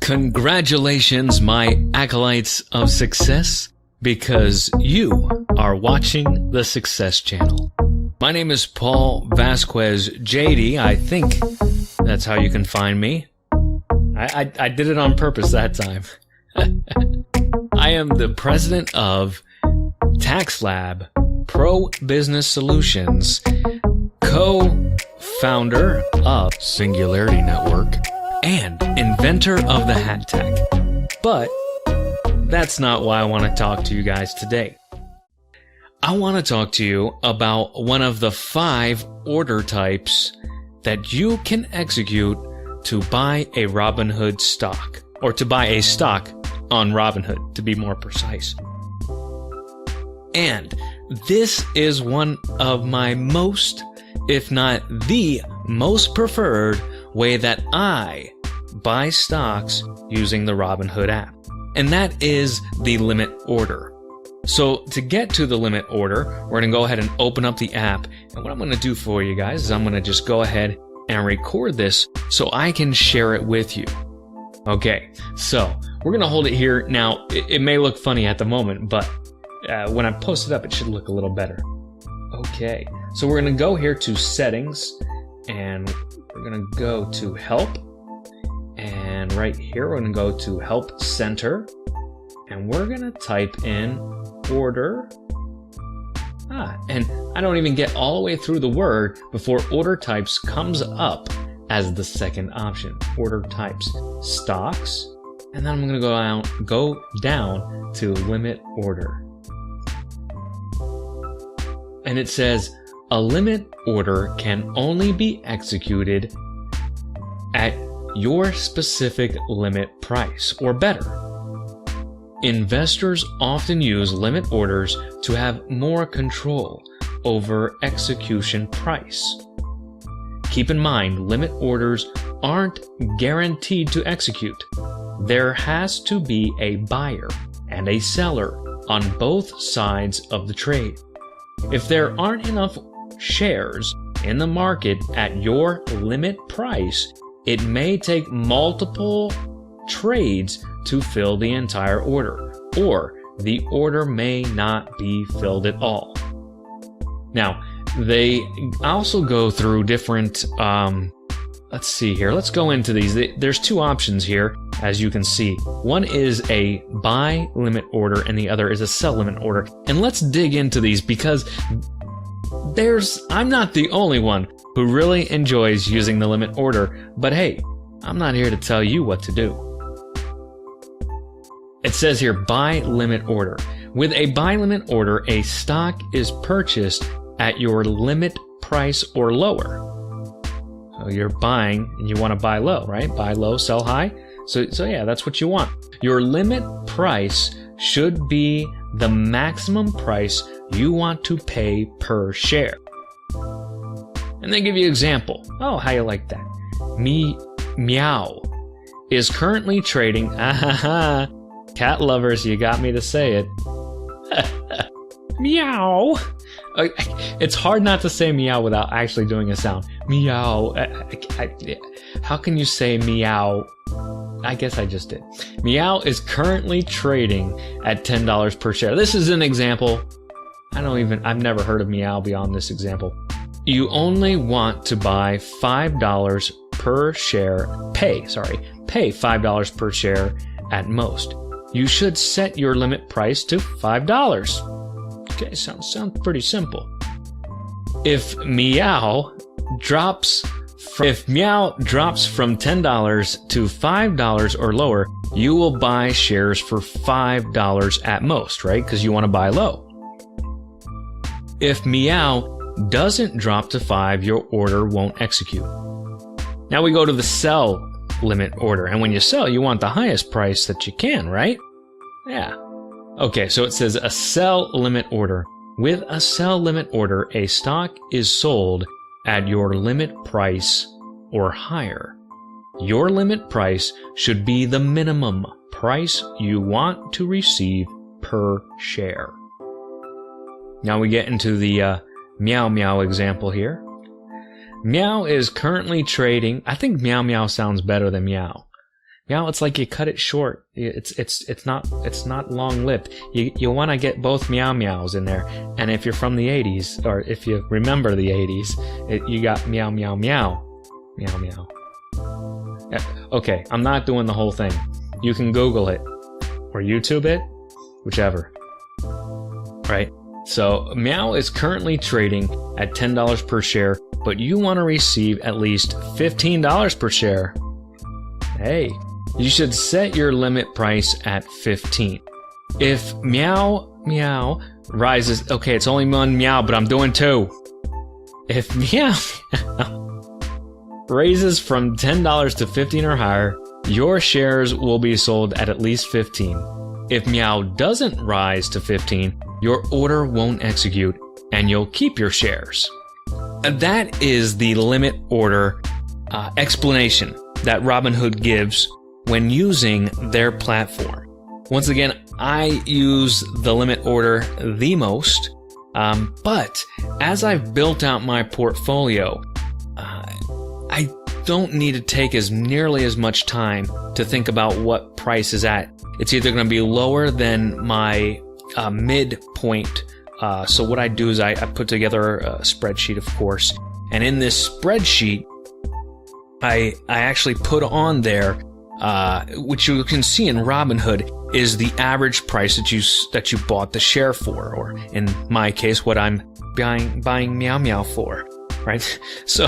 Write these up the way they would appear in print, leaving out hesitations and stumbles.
Congratulations, my acolytes of success, because you are watching the Success Channel. My name is Paul Vasquez JD. I think that's how you can find me. I did it on purpose that time. I am the president of Tax Lab Pro Business Solutions, co-founder of Singularity Network, and inventor of the hat tag. But that's not why I want to talk to you guys today. I want to talk to you about one of the 5 order types that you can execute to buy a Robinhood stock, or to buy a stock on Robinhood, to be more precise. And this is one of my most, if not the most preferred way that I buy stocks using the Robinhood app. And that is the limit order. So to get to the limit order, we're going to go ahead and open up the app. And what I'm going to do for you guys is I'm going to just go ahead and record this so I can share it with you. Okay, so we're going to hold it here. Now, it may look funny at the moment, but when I post it up, it should look a little better. Okay, so we're going to go here to settings, and we're going to go to help. And right here, we're going to go to help center, and we're going to type in order. And I don't even get all the way through the word before order types comes up as the second option. Order types, stocks, and then I'm going to go down to limit order. And it says a limit order can only be executed at your specific limit price or better. Investors often use limit orders to have more control over execution price. Keep in mind, limit orders aren't guaranteed to execute. There has to be a buyer and a seller on both sides of the trade. If there aren't enough shares in the market at your limit price, it may take multiple trades to fill the entire order, or the order may not be filled at all. Now, they also go through different, let's see here. Let's go into these. There's 2 options here, as you can see. One is a buy limit order, and the other is a sell limit order. And let's dig into these, because I'm not the only one who really enjoys using the limit order, but hey, I'm not here to tell you what to do. It says here, buy limit order. With a buy limit order, a stock is purchased at your limit price or lower. So you're buying and you want to buy low, right? Buy low, sell high. So yeah, that's what you want. Your limit price should be the maximum price you want to pay per share. And they give you an example. Oh, how you like that? Meow is currently trading. Cat lovers, you got me to say it. Meow. It's hard not to say meow without actually doing a sound. Meow. How can you say meow? I guess I just did. Meow is currently trading at $10 per share. This is an example. I've never heard of meow beyond this example. You only want to buy $5 per share, pay $5 per share at most. You should set your limit price to $5. Okay, sounds pretty simple. If meow drops from $10 to $5 or lower, you will buy shares for $5 at most, right? Because you want to buy low. If meow doesn't drop to 5, your order won't execute. Now we go to the sell limit order, and when you sell, you want the highest price that you can, right? Yeah. Okay, so it says a sell limit order. With a sell limit order, a stock is sold at your limit price or higher. Your limit price should be the minimum price you want to receive per share. Now we get into the Meow Meow example here. Meow is currently trading. I think Meow Meow sounds better than Meow. Meow, it's like you cut it short. It's not long-lived. You want to get both meow meows in there. And if you're from the 80s, or if you remember the 80s, you got meow meow meow. Meow meow. Okay, I'm not doing the whole thing. You can Google it or YouTube it, whichever. Right? So Meow is currently trading at $10 per share, but you want to receive at least $15 per share. Hey, you should set your limit price at 15. If Meow Meow rises, okay, it's only one meow, but I'm doing two. If Meow Meow raises from $10 to 15 or higher, your shares will be sold at least 15. If Meow doesn't rise to 15, your order won't execute and you'll keep your shares. That is the limit order explanation that Robinhood gives when using their platform. Once again, I use the limit order the most, but as I've built out my portfolio, I don't need to take nearly as much time to think about what price is at. It's either going to be lower than my midpoint. So what I do is I put together a spreadsheet, of course, and in this spreadsheet, I actually put on there, which you can see in Robinhood, is the average price that you bought the share for, or in my case, what I'm buying Meow Meow for, right? So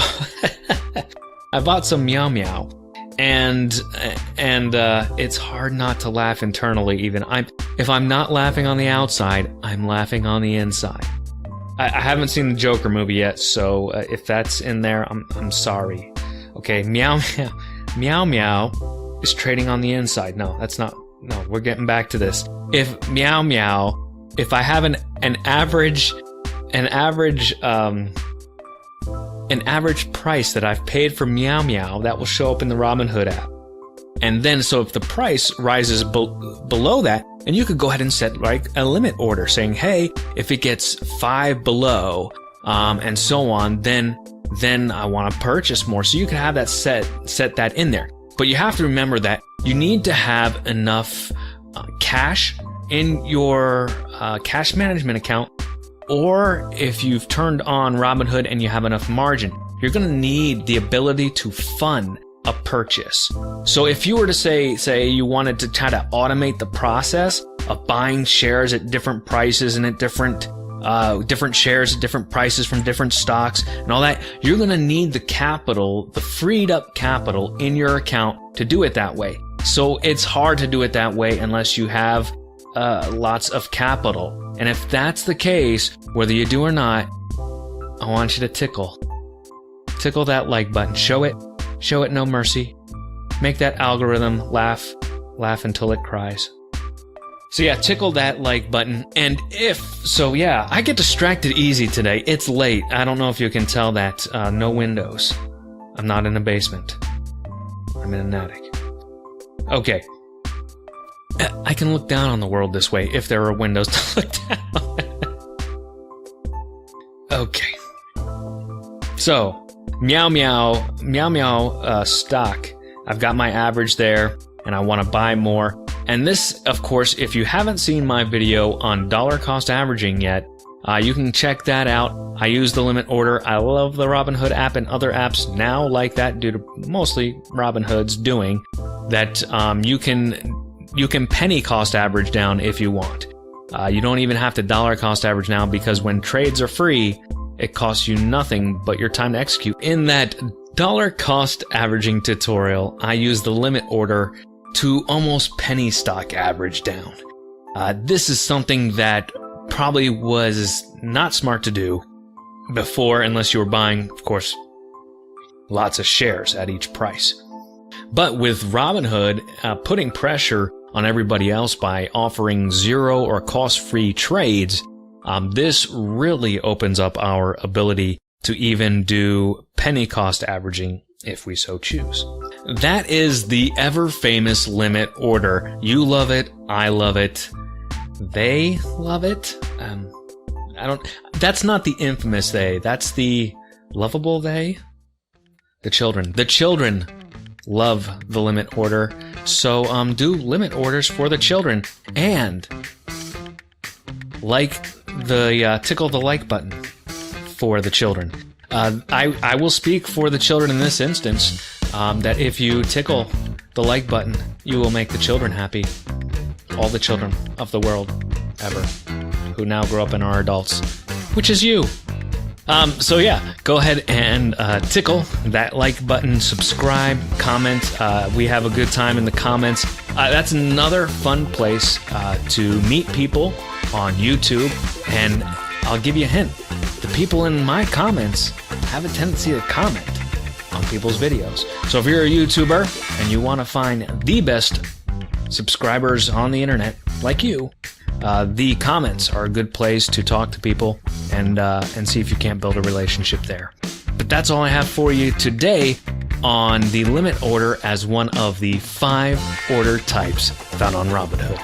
I bought some Meow Meow, and it's hard not to laugh internally. Even if I'm not laughing on the outside, I'm laughing on the inside. I haven't seen the Joker movie yet, so if that's in there, I'm sorry. Okay, Meow Meow, Meow Meow is trading on the inside. No, that's not. No, we're getting back to this. If Meow Meow, if I have an average price that I've paid for Meow Meow, that will show up in the Robinhood app. And then, so if the price rises below that, and you could go ahead and set like a limit order saying, hey, if it gets 5 below, and so on, then I want to purchase more. So you can have that set that in there. But you have to remember that you need to have enough cash in your cash management account, or if you've turned on Robinhood and you have enough margin, you're going to need the ability to fund a purchase. So if you were to say you wanted to try to automate the process of buying shares at different prices and at different shares at different prices from different stocks and all that, you're going to need the capital, the freed up capital in your account to do it that way. So it's hard to do it that way unless you have lots of capital. And if that's the case, whether you do or not, I want you to tickle that like button. Show it no mercy. Make that algorithm laugh until it cries. So yeah, tickle that like button. And I get distracted easy today. It's late. I don't know if you can tell that. No windows. I'm not in a basement. I'm in an attic. Okay. I can look down on the world this way if there are windows to look down. Okay. So, Meow Meow stock. I've got my average there, and I want to buy more. And this, of course, if you haven't seen my video on dollar cost averaging yet, you can check that out. I use the limit order. I love the Robinhood app and other apps now like that due to mostly Robinhood's doing that. You can penny cost average down if you want. You don't even have to dollar cost average now, because when trades are free, it costs you nothing but your time to execute. In that dollar cost averaging tutorial, I use the limit order to almost penny stock average down. This is something that probably was not smart to do before, unless you were buying, of course, lots of shares at each price. But with Robinhood putting pressure on everybody else by offering zero or cost-free trades, this really opens up our ability to even do penny cost averaging if we so choose. That is the ever-famous limit order. You love it. I love it. They love it. That's not the infamous they. That's the lovable they. The children love the limit order. So do limit orders for the children, and tickle the like button for the children. I will speak for the children in this instance, that if you tickle the like button, you will make the children happy. All the children of the world ever who now grow up and are adults, which is you. So yeah, go ahead and tickle that like button, subscribe, comment. We have a good time in the comments. That's another fun place to meet people on YouTube, and I'll give you a hint. The people in my comments have a tendency to comment on people's videos. So if you're a YouTuber and you want to find the best subscribers on the internet, like you, the comments are a good place to talk to people and see if you can't build a relationship there. But that's all I have for you today on the limit order as one of the 5 order types found on Robinhood.